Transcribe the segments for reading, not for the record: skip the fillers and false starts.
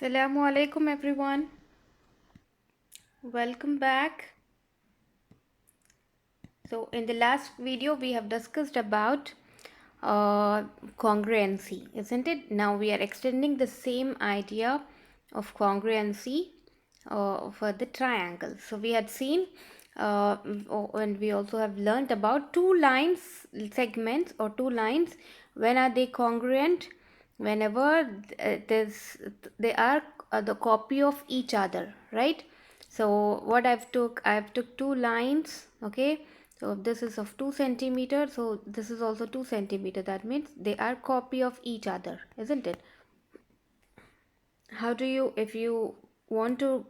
Assalamu alaikum everyone. Welcome back. So in the last video we have discussed about uh, congruency, isn't it? Now we are extending the same idea of congruency for the triangle. So we had seen and we also have learned about two lines segments or two lines. When are they congruent? Whenever they are the copy of each other, right? So what I've took two lines, okay? So this is of 2 centimeter, so this is also 2 centimeter. That means they are copy of each other, isn't it? How do you, if you want to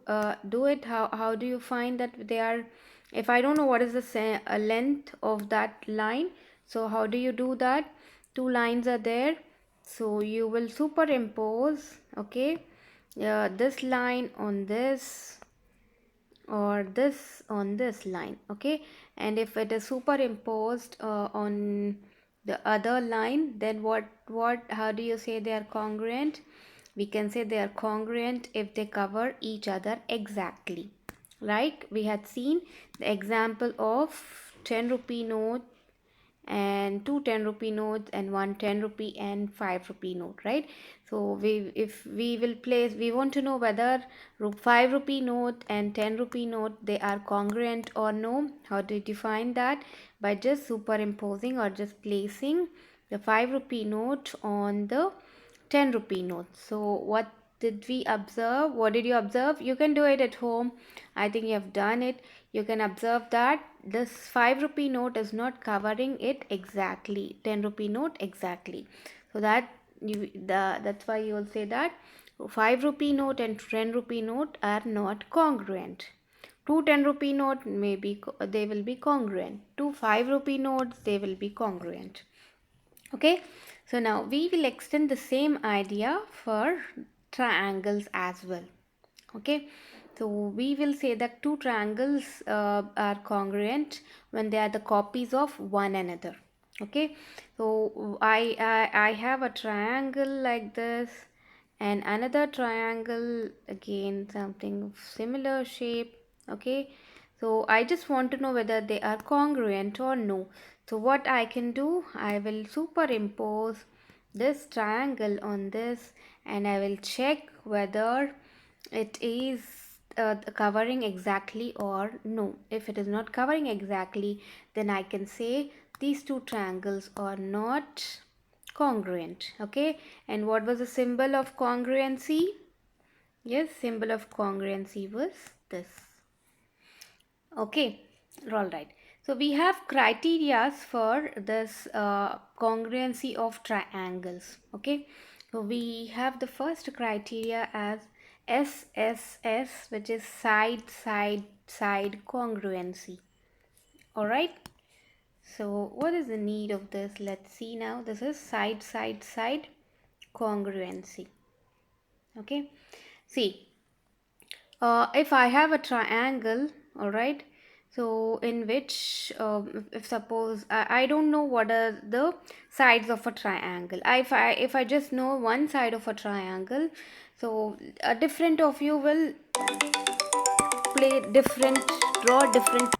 do it, how do you find that they are? If I don't know what is the length of that line, so how do you do that? Two lines are there, so you will superimpose, okay, this line on this or this on this line, okay. And if it is superimposed on the other line, then what how do you say they are congruent? We can say they are congruent if they cover each other exactly. Like we had seen the example of 10 rupee note and two 10 rupee notes and one 10 rupee and 5 rupee note, right? So if we will place, we want to know whether 5 rupee note and 10 rupee note, they are congruent or no. How do you define that? By just superimposing or just placing the 5 rupee note on the 10 rupee note. So what did we observe? What did you observe? You can do it at home. I think you have done it. You can observe that this 5 rupee note is not covering it exactly, 10 rupee note exactly. So that's why you will say that 5 rupee note and 10 rupee note are not congruent. Two 10 rupee note maybe they will be congruent. Two 5 rupee notes, they will be congruent. Okay, so now we will extend the same idea for triangles as well. Okay, so we will say that two triangles are congruent when they are the copies of one another. Okay, so I have a triangle like this and another triangle, again something similar shape. Okay, so I just want to know whether they are congruent or no. So what I can do, I will superimpose this triangle on this and I will check whether it is covering exactly or no. If it is not covering exactly, then I can say these two triangles are not congruent. Okay, and what was the symbol of congruency? Yes, symbol of congruency was this. Okay, all right. So we have criterias for this congruency of triangles. Okay, so we have the first criteria as SSS, which is side side side congruency. All right. So what is the need of this? Let's see now. This is side side side congruency. Okay. See, if I have a triangle, all right, so in which if suppose I don't know what are the sides of a triangle. If I just know one side of a triangle, so a different of you will play different, draw different.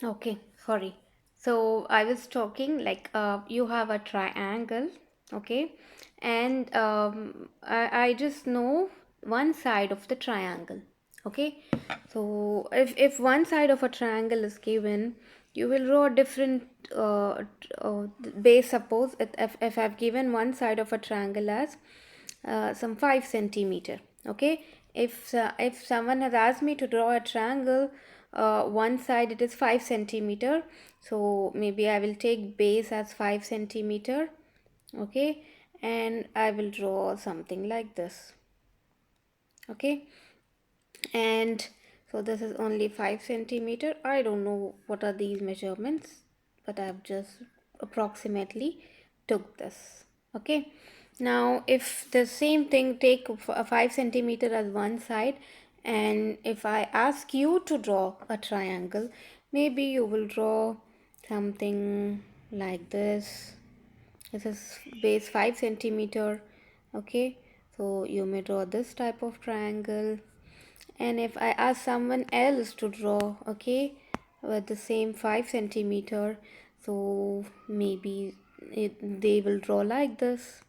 Okay, sorry. So I was talking like you have a triangle, okay, and I just know one side of the triangle, okay. So if one side of a triangle is given, you will draw different base. Suppose if I've given one side of a triangle as some 5 centimeter, okay. If someone has asked me to draw a triangle, one side it is 5 centimeter, so maybe I will take base as 5 centimeter, okay, and I will draw something like this, okay. And so this is only 5 centimeter. I don't know what are these measurements, but I've just approximately took this, okay. Now if the same thing, take a 5 centimeter as one side, and if I ask you to draw a triangle, maybe you will draw something like this. This is base 5 centimeter, okay. So you may draw this type of triangle. And if I ask someone else to draw, okay, with the same 5 centimeter, so maybe they will draw like this.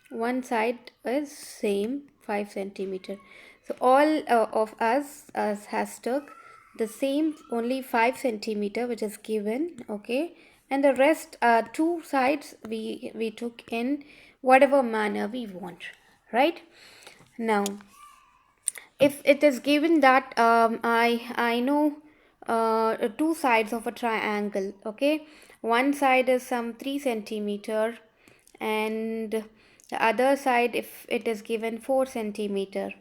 One side is same 5 centimeter. So all of us has took the same only 5 centimeter which is given, okay, and the rest two sides we took in whatever manner we want, right? Now if it is given that I know two sides of a triangle, okay, one side is some 3 centimeter and the other side if it is given 4 centimeter,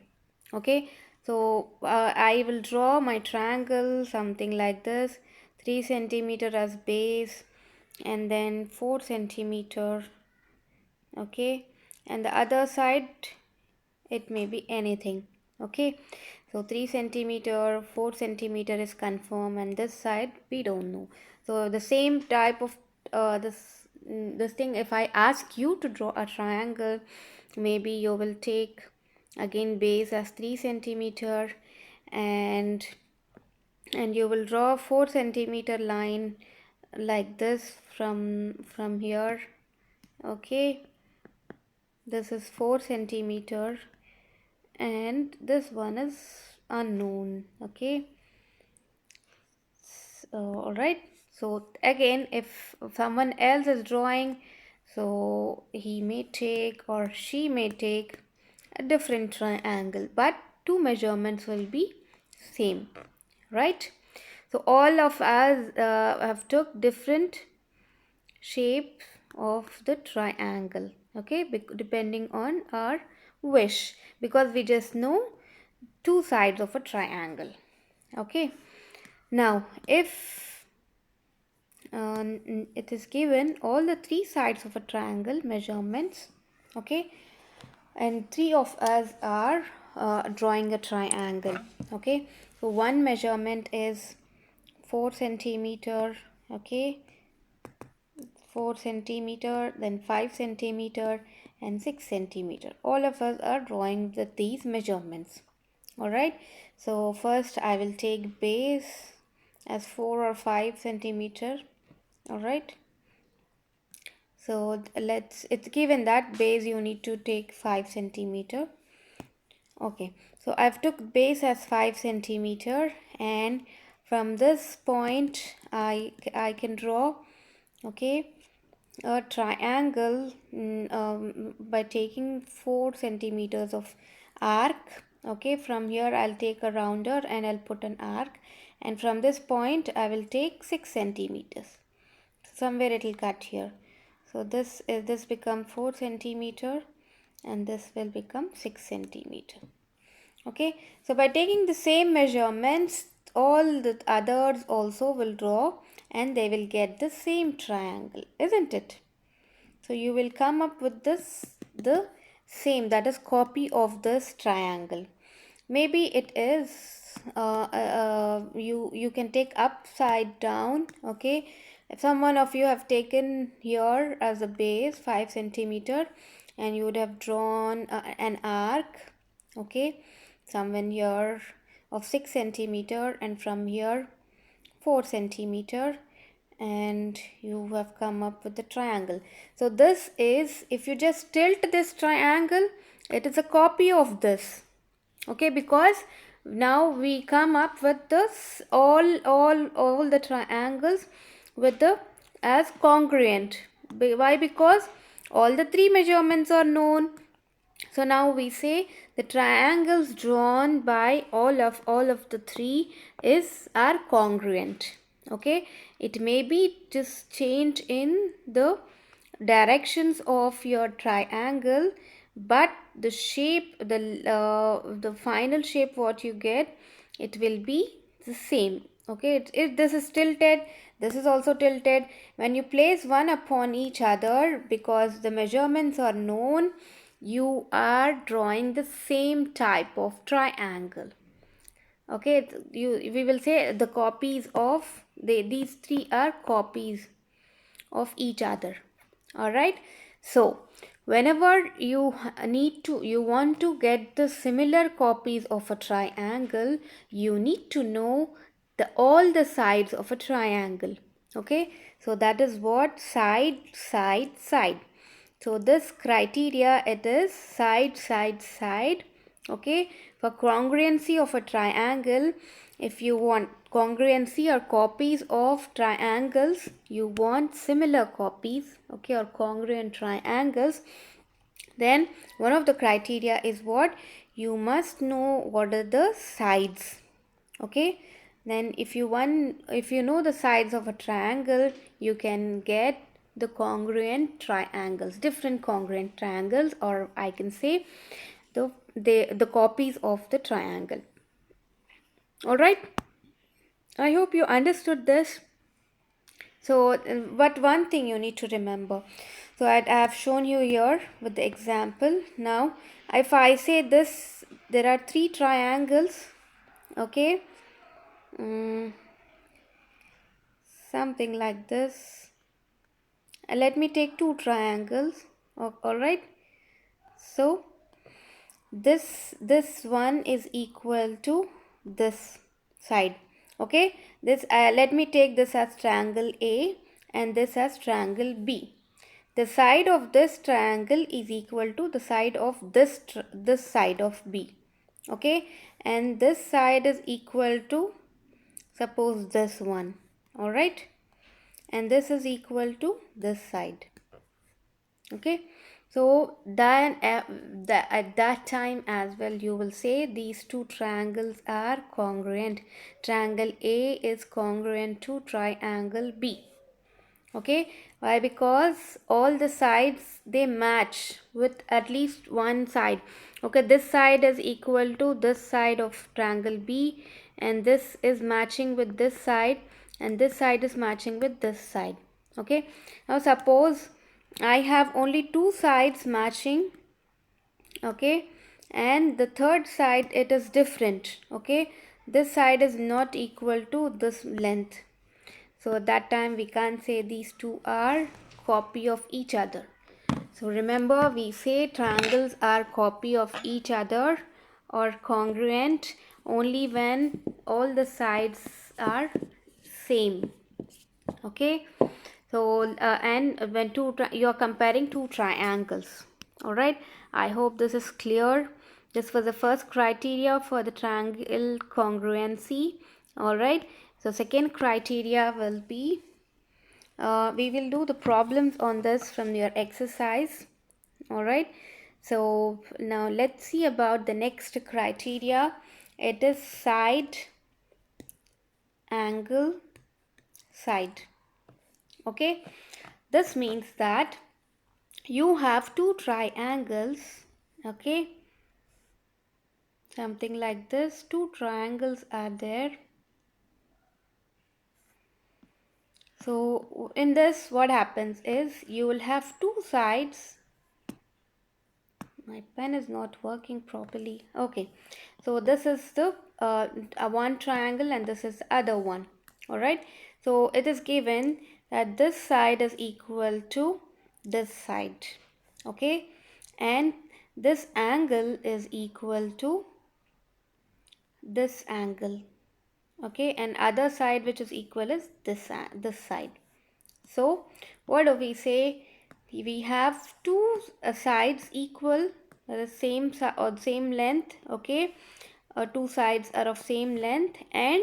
okay, so I will draw my triangle something like this, 3 centimeter as base and then 4 centimeter, okay, and the other side it may be anything, okay, so 3 centimeter 4 centimeter is confirmed and this side we don't know. So the same type of this thing, if I ask you to draw a triangle, maybe you will take again base as 3 centimeter and you will draw 4 centimeter line like this from here, okay, this is 4 centimeter and this one is unknown, okay. So all right, so again if someone else is drawing, so he may take or she may take a different triangle but two measurements will be same, right? So all of us have took different shape of the triangle, okay, depending on our wish, because we just know two sides of a triangle, okay. Now if it is given all the three sides of a triangle measurements, okay, and three of us are drawing a triangle, okay, so one measurement is 4 centimeter, okay, 4 centimeter, then 5 centimeter and 6 centimeter. All of us are drawing these measurements. Alright, so first I will take base as 4 or 5 centimeter. Alright, so it's given that base you need to take 5 centimeter. Okay, so I've took base as 5 centimeter and from this point I can draw, okay, a triangle by taking 4 centimeters of arc, okay, from here I'll take a rounder and I'll put an arc and from this point I will take 6 centimeters, somewhere it will cut here, so this become 4 centimeter and this will become 6 centimeter, okay. So by taking the same measurements all the others also will draw and they will get the same triangle, isn't it? So you will come up with the same, that is copy of this triangle. Maybe it is you can take upside down, okay. If someone of you have taken here as a base 5 centimeter and you would have drawn an arc, okay, someone here of 6 centimeter and from here 4 centimeter and you have come up with the triangle. So this is, if you just tilt this triangle, it is a copy of this, okay, because now we come up with this all the triangles with the as congruent. Why? Because all the three measurements are known. So now we say the triangles drawn by all of the three are congruent, okay. It may be just change in the directions of your triangle, but the shape, the final shape what you get, it will be the same, okay. This is tilted, this is also tilted. When you place one upon each other, because the measurements are known, you are drawing the same type of triangle, okay. We will say the copies of these three are copies of each other, all right. So Whenever you want to get the similar copies of a triangle, you need to know all the sides of a triangle. Okay, so that is what side, side, side. So this criteria, it is side, side, side. Okay, for congruency of a triangle, if you want congruency or copies of triangles, you want similar copies, okay, or congruent triangles, then one of the criteria is what? You must know what are the sides. Okay, then if you know the sides of a triangle, you can get the congruent triangles, different congruent triangles, or I can say the copies of the triangle. All right, I hope you understood this. So, but one thing you need to remember. So, I have shown you here with the example. Now, if I say this, there are three triangles. Okay, mm, something like this. Let me take two triangles. All right. So, this one is equal to this side. Okay, this let me take this as triangle A and this as triangle B. The side of this triangle is equal to the side of this side of B. Okay, and this side is equal to, suppose, this one. All right, and this is equal to this side. Okay, so then at that time as well, you will say these two triangles are congruent. Triangle A is congruent to triangle B. Okay, why? Because all the sides, they match with at least one side. Okay, this side is equal to this side of triangle B, and this is matching with this side, and this side is matching with this side. Okay, now suppose I have only two sides matching. Okay, and the third side, it is different. Okay, this side is not equal to this length, so at that time we can't say these two are copy of each other. So remember, we say triangles are copy of each other or congruent only when all the sides are same. Okay, so and when you are comparing two triangles. All right, I hope this is clear. This was the first criteria for the triangle congruency. All right, so second criteria will be, we will do the problems on this from your exercise. All right, so now let's see about the next criteria. It is side, angle, side. Okay, this means that you have two triangles. Okay, something like this, two triangles are there. So in this, what happens is you will have two sides. My pen is not working properly. Okay, so this is the one triangle and this is the other one. All right, so it is given that this side is equal to this side. Okay, and this angle is equal to this angle. Okay, and other side which is equal is this side. So what do we say? We have two sides equal, the same or same length. Okay, two sides are of same length and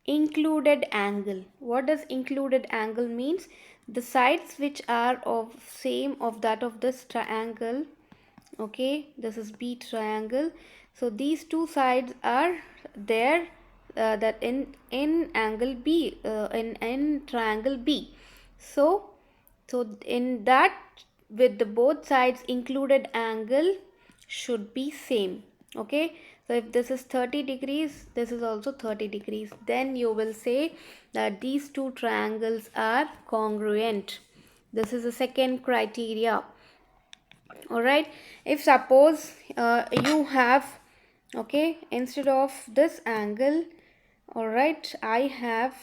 included angle. What does included angle means? The sides which are of same of that of this triangle. Okay, this is B triangle. So these two sides are there, that in angle B, in triangle B. So in that, with the both sides included angle should be same. Okay, so if this is 30 degrees, this is also 30 degrees, then you will say that these two triangles are congruent. This is the second criteria. All right, if suppose you have, okay, instead of this angle, all right, I have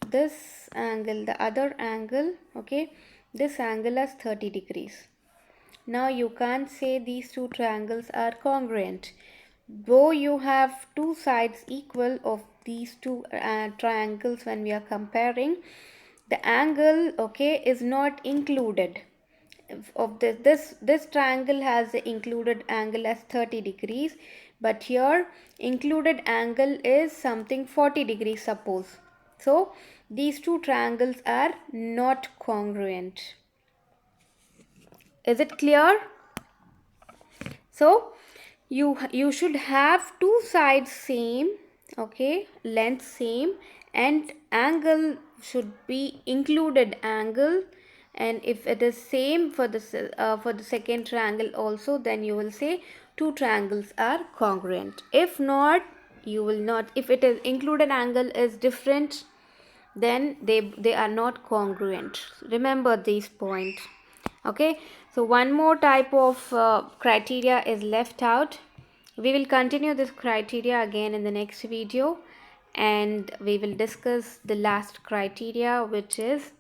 this angle, the other angle. Okay, this angle as 30 degrees. Now you can't say these two triangles are congruent. Though you have two sides equal of these two triangles, when we are comparing, the angle, okay, is not included. Of this triangle has the included angle as 30 degrees, but here included angle is something 40 degrees, suppose. So these two triangles are not congruent. Is it clear? So you should have two sides same, okay, length same, and angle should be included angle. And if it is same for the second triangle also, then you will say two triangles are congruent. If not, you will not. If it is included angle is different, then they are not congruent. Remember these points. Okay, so one more type of criteria is left out. We will continue this criteria again in the next video, and we will discuss the last criteria, which is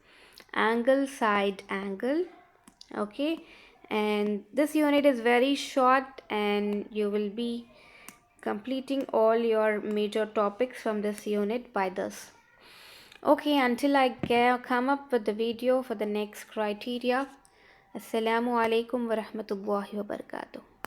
angle side angle. Okay, and this unit is very short, and you will be completing all your major topics from this unit by this. Okay, until I come up with the video for the next criteria. Assalamu alaikum wa rahmatullahi wa barakatuh.